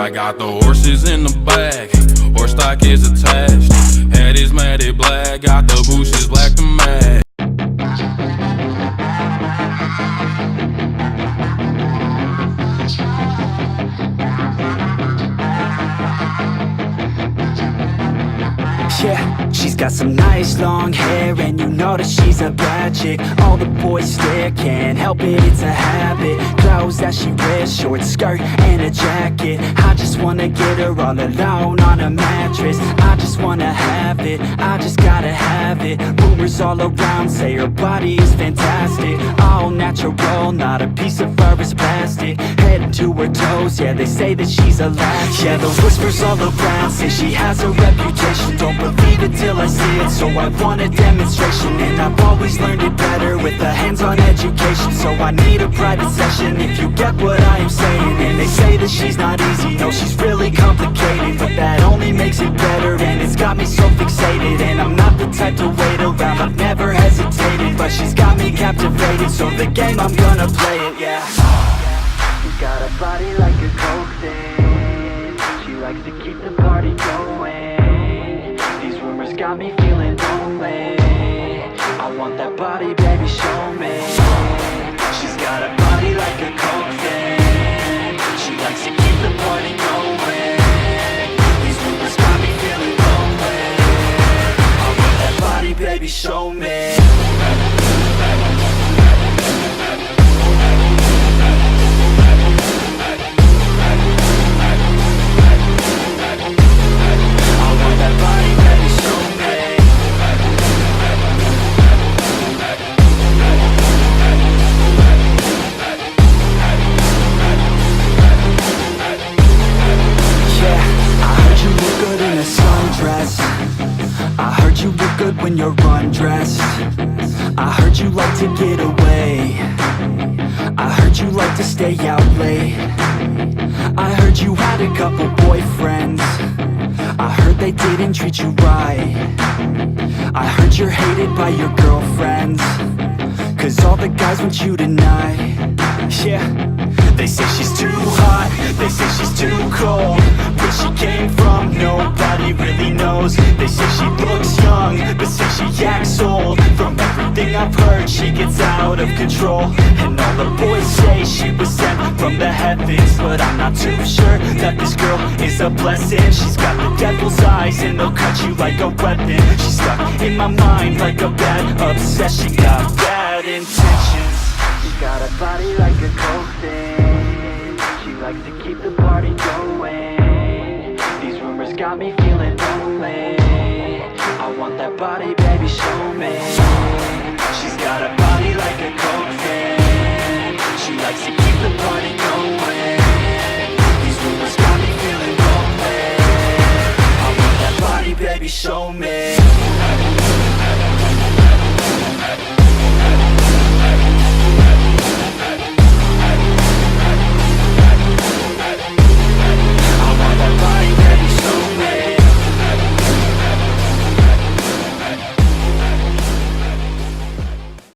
I got the horses in the back, horse stock is attached. Head is matted black, got the bushes black to match. Yeah, she's got some nice long hair, and you know that she's a bad chick. All the boys stare, can't help it, it's a habit. Clothes that she wears, short skirt and a jacket. I just wanna get her all alone on a mattress. I just wanna have it, I just gotta have it. Rumors all around say her body is fantastic. All natural, not a piece of fur is plastic. Head to her toes, yeah, they say that she's a latch. Yeah, the whispers all around say she has a reputation. Don't believe it till I see it, so I want a demonstration. And I've always learned it better with a hands-on education. So I need a private session if you get what I am saying. And they say that she's not easy, no, she's really complicated. But that only makes it better, and it's got me so fixated. And I'm not the type to wait around, I've never hesitated. But she's got me captivated, so the game, I'm gonna play it, yeah. She's got a body like a coke thing. She likes to keep the party going. These rumors got me feeling lonely. I want that body, baby, show me. She's got a body like a coke thing. She likes to keep the party going. These rumors got me feeling lonely. I want that body, baby, show me. When you're undressed, I heard you like to get away. I heard you like to stay out late. I heard you had a couple boyfriends. I heard they didn't treat you right. I heard you're hated by your girlfriends, 'cause all the guys want you tonight. Yeah, they say she's too hot, they say she's too cold. Where she came from, nobody really knows. They say she looks young, but say she acts old. From everything I've heard, she gets out of control. And all the boys say she was sent from the heavens, but I'm not too sure that this girl is a blessing. She's got the devil's eyes and they'll cut you like a weapon. She's stuck in my mind like a bad obsession. Got bad intentions. She's got a body like a coke thing. She likes to keep the party going. These rumors got me feeling lonely. I want that body, baby, show me. She's got a body like a coke thing. She likes to keep the party going. These rumors got me feeling lonely. I want that body, baby, show me.